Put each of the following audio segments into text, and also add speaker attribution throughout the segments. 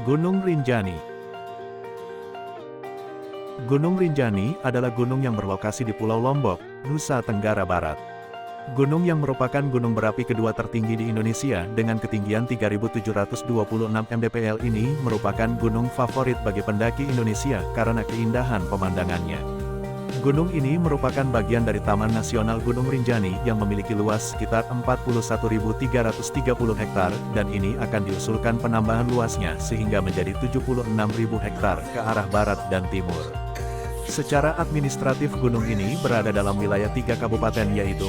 Speaker 1: Gunung Rinjani. Gunung Rinjani adalah gunung yang berlokasi di Pulau Lombok, Nusa Tenggara Barat. Gunung yang merupakan gunung berapi kedua tertinggi di Indonesia dengan ketinggian 3.726 mdpl ini merupakan gunung favorit bagi pendaki Indonesia karena keindahan pemandangannya. Gunung ini merupakan bagian dari Taman Nasional Gunung Rinjani yang memiliki luas sekitar 41.330 hektar dan ini akan diusulkan penambahan luasnya sehingga menjadi 76.000 hektar ke arah barat dan timur. Secara administratif gunung ini berada dalam wilayah 3 kabupaten yaitu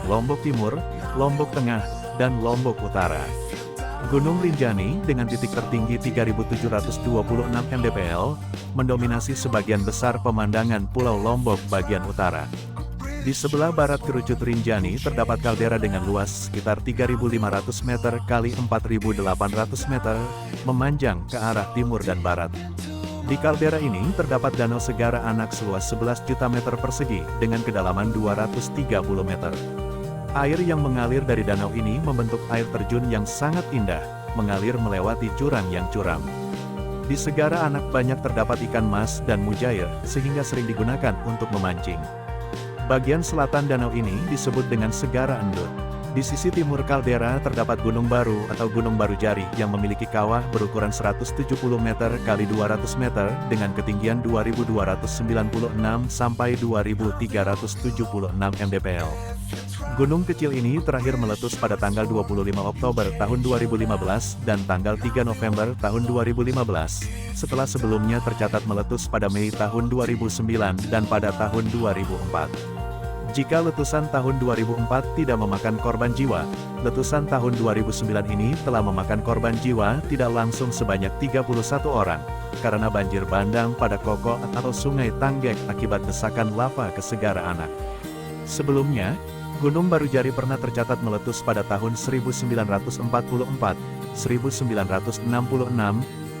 Speaker 1: Lombok Timur, Lombok Tengah, dan Lombok Utara. Gunung Rinjani dengan titik tertinggi 3.726 mdpl, mendominasi sebagian besar pemandangan Pulau Lombok bagian utara. Di sebelah barat kerucut Rinjani terdapat kaldera dengan luas sekitar 3.500 meter kali 4.800 meter, memanjang ke arah timur dan barat. Di kaldera ini terdapat Danau Segara Anak seluas 11 juta meter persegi dengan kedalaman 230 meter. Air yang mengalir dari danau ini membentuk air terjun yang sangat indah, mengalir melewati jurang yang curam. Di Segara Anak banyak terdapat ikan mas dan mujair, sehingga sering digunakan untuk memancing. Bagian selatan danau ini disebut dengan Segara Endut. Di sisi timur kaldera terdapat Gunung Baru atau Gunung Barujari yang memiliki kawah berukuran 170 meter kali 200 meter dengan ketinggian 2.296 sampai 2.376 mdpl. Gunung kecil ini terakhir meletus pada tanggal 25 Oktober tahun 2015 dan tanggal 3 November tahun 2015, setelah sebelumnya tercatat meletus pada Mei tahun 2009 dan pada tahun 2004. Jika letusan tahun 2004 tidak memakan korban jiwa, letusan tahun 2009 ini telah memakan korban jiwa tidak langsung sebanyak 31 orang, karena banjir bandang pada Koko atau Sungai Tanggek akibat desakan lava ke Segara Anak. Sebelumnya, Gunung Barujari pernah tercatat meletus pada tahun 1944, 1966,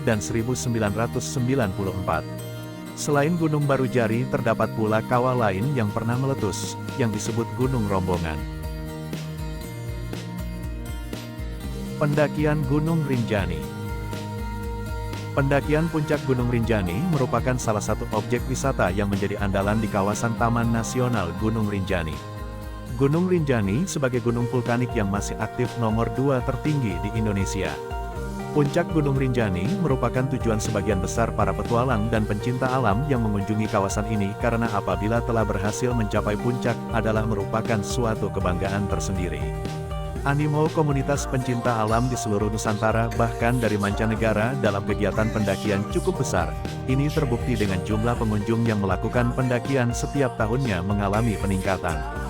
Speaker 1: dan 1994. Selain Gunung Barujari terdapat pula kawah lain yang pernah meletus, yang disebut Gunung Rombongan. Pendakian Gunung Rinjani. Pendakian puncak Gunung Rinjani merupakan salah satu objek wisata yang menjadi andalan di kawasan Taman Nasional Gunung Rinjani. Gunung Rinjani sebagai gunung vulkanik yang masih aktif nomor 2 tertinggi di Indonesia. Puncak Gunung Rinjani merupakan tujuan sebagian besar para petualang dan pencinta alam yang mengunjungi kawasan ini karena apabila telah berhasil mencapai puncak adalah merupakan suatu kebanggaan tersendiri. Animo komunitas pencinta alam di seluruh Nusantara bahkan dari mancanegara dalam kegiatan pendakian cukup besar. Ini terbukti dengan jumlah pengunjung yang melakukan pendakian setiap tahunnya mengalami peningkatan.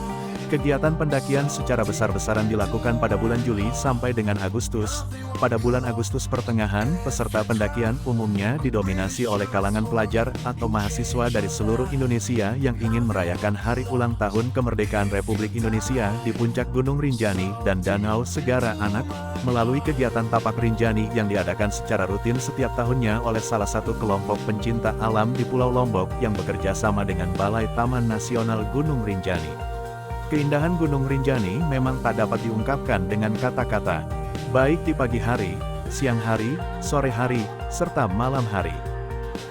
Speaker 1: Kegiatan pendakian secara besar-besaran dilakukan pada bulan Juli sampai dengan Agustus. Pada bulan Agustus pertengahan, peserta pendakian umumnya didominasi oleh kalangan pelajar atau mahasiswa dari seluruh Indonesia yang ingin merayakan hari ulang tahun kemerdekaan Republik Indonesia di puncak Gunung Rinjani dan Danau Segara Anak, melalui kegiatan Tapak Rinjani yang diadakan secara rutin setiap tahunnya oleh salah satu kelompok pencinta alam di Pulau Lombok yang bekerja sama dengan Balai Taman Nasional Gunung Rinjani. Keindahan Gunung Rinjani memang tak dapat diungkapkan dengan kata-kata, baik di pagi hari, siang hari, sore hari, serta malam hari.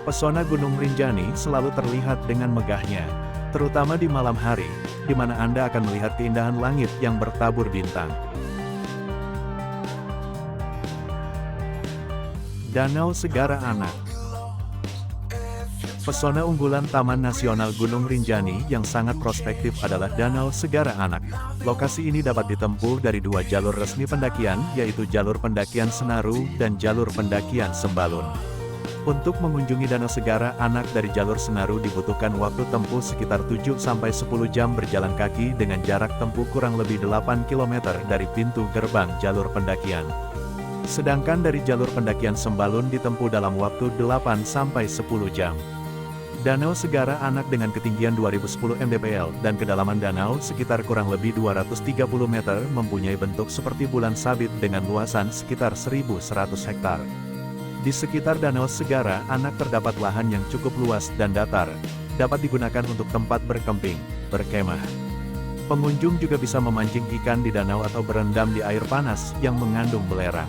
Speaker 1: Pesona Gunung Rinjani selalu terlihat dengan megahnya, terutama di malam hari, di mana Anda akan melihat keindahan langit yang bertabur bintang. Danau Segara Anak. Pesona unggulan Taman Nasional Gunung Rinjani yang sangat prospektif adalah Danau Segara Anak. Lokasi ini dapat ditempuh dari 2 jalur resmi pendakian, yaitu jalur pendakian Senaru dan jalur pendakian Sembalun. Untuk mengunjungi Danau Segara Anak dari jalur Senaru dibutuhkan waktu tempuh sekitar 7-10 jam berjalan kaki dengan jarak tempuh kurang lebih 8 km dari pintu gerbang jalur pendakian. Sedangkan dari jalur pendakian Sembalun ditempuh dalam waktu 8-10 jam. Danau Segara Anak dengan ketinggian 2010 mdpl dan kedalaman danau sekitar kurang lebih 230 meter mempunyai bentuk seperti bulan sabit dengan luasan sekitar 1.100 hektar. Di sekitar Danau Segara Anak terdapat lahan yang cukup luas dan datar, dapat digunakan untuk tempat berkemping, berkemah. Pengunjung juga bisa memancing ikan di danau atau berendam di air panas yang mengandung belerang.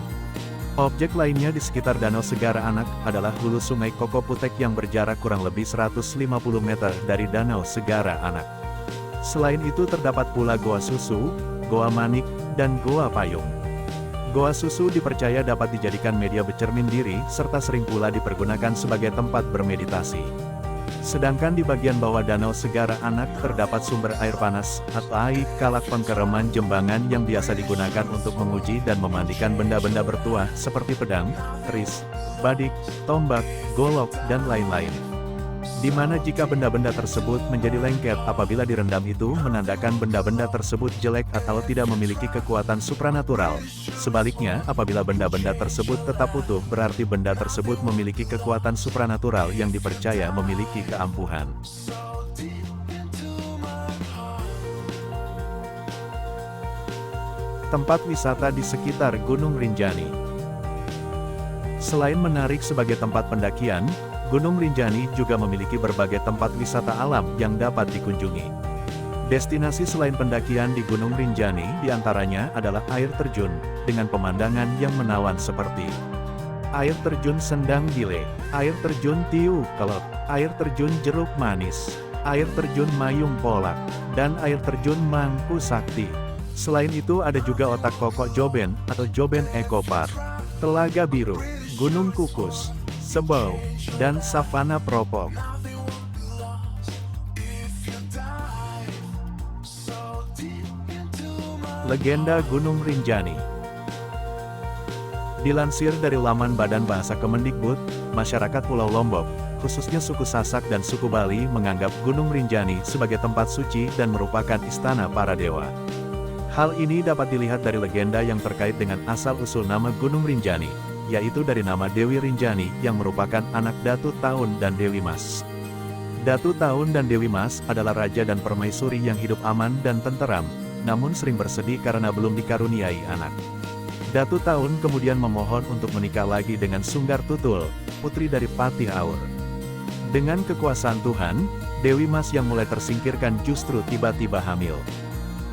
Speaker 1: Objek lainnya di sekitar Danau Segara Anak adalah hulu Sungai Koko Putek yang berjarak kurang lebih 150 meter dari Danau Segara Anak. Selain itu terdapat pula Goa Susu, Goa Manik, dan Goa Payung. Goa Susu dipercaya dapat dijadikan media bercermin diri, serta sering pula dipergunakan sebagai tempat bermeditasi. Sedangkan di bagian bawah Danau Segara Anak terdapat sumber air panas, atau air kalak pengkereman Jembangan yang biasa digunakan untuk menguji dan memandikan benda-benda bertuah seperti pedang, keris, badik, tombak, golok, dan lain-lain. Di mana jika benda-benda tersebut menjadi lengket apabila direndam itu menandakan benda-benda tersebut jelek atau tidak memiliki kekuatan supranatural. Sebaliknya, apabila benda-benda tersebut tetap utuh berarti benda tersebut memiliki kekuatan supranatural yang dipercaya memiliki keampuhan. Tempat wisata di sekitar Gunung Rinjani. Selain menarik sebagai tempat pendakian, Gunung Rinjani juga memiliki berbagai tempat wisata alam yang dapat dikunjungi. Destinasi selain pendakian di Gunung Rinjani diantaranya adalah air terjun, dengan pemandangan yang menawan seperti air terjun Sendang Gile, air terjun Tiu Kelot, air terjun Jeruk Manis, air terjun Mayung Polak, dan air terjun Mangku Sakti. Selain itu ada juga Otak Kokok Joben atau Joben Eco Park, Telaga Biru, Gunung Kukus, Sebau, dan Savana Propok. Legenda Gunung Rinjani. Dilansir dari laman Badan Bahasa Kemendikbud, masyarakat Pulau Lombok, khususnya suku Sasak dan suku Bali menganggap Gunung Rinjani sebagai tempat suci dan merupakan istana para dewa. Hal ini dapat dilihat dari legenda yang terkait dengan asal-usul nama Gunung Rinjani, yaitu dari nama Dewi Rinjani yang merupakan anak Datu Taun dan Dewi Mas. Datu Taun dan Dewi Mas adalah raja dan permaisuri yang hidup aman dan tenteram, namun sering bersedih karena belum dikaruniai anak. Datu Taun kemudian memohon untuk menikah lagi dengan Sunggar Tutul, putri dari Patih Aur. Dengan kekuasaan Tuhan, Dewi Mas yang mulai tersingkirkan justru tiba-tiba hamil.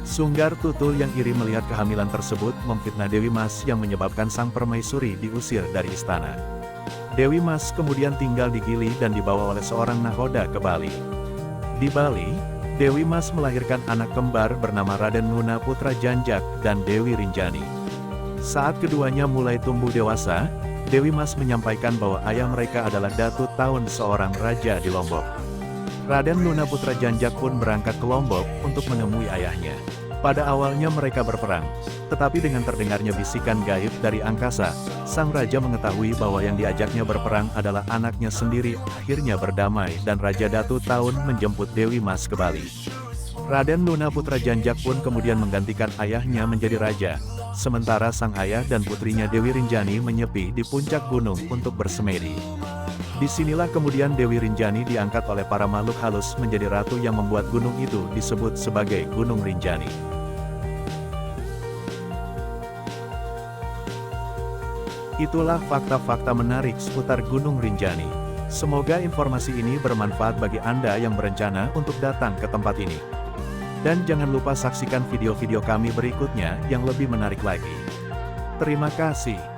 Speaker 1: Sunggar Tutul yang iri melihat kehamilan tersebut memfitnah Dewi Mas yang menyebabkan sang permaisuri diusir dari istana. Dewi Mas kemudian tinggal di Gili dan dibawa oleh seorang nahoda ke Bali. Di Bali, Dewi Mas melahirkan anak kembar bernama Raden Nuna Putra Janjak dan Dewi Rinjani. Saat keduanya mulai tumbuh dewasa, Dewi Mas menyampaikan bahwa ayah mereka adalah Datu Taun, seorang raja di Lombok. Raden Nuna Putra Janjak pun berangkat ke Lombok untuk menemui ayahnya. Pada awalnya mereka berperang, tetapi dengan terdengarnya bisikan gaib dari angkasa, sang raja mengetahui bahwa yang diajaknya berperang adalah anaknya sendiri. Akhirnya berdamai dan Raja Datu Taun menjemput Dewi Mas ke Bali. Raden Nuna Putra Janjak pun kemudian menggantikan ayahnya menjadi raja, sementara sang ayah dan putrinya Dewi Rinjani menyepi di puncak gunung untuk bersemedi. Disinilah kemudian Dewi Rinjani diangkat oleh para makhluk halus menjadi ratu yang membuat gunung itu disebut sebagai Gunung Rinjani. Itulah fakta-fakta menarik seputar Gunung Rinjani. Semoga informasi ini bermanfaat bagi Anda yang berencana untuk datang ke tempat ini. Dan jangan lupa saksikan video-video kami berikutnya yang lebih menarik lagi. Terima kasih.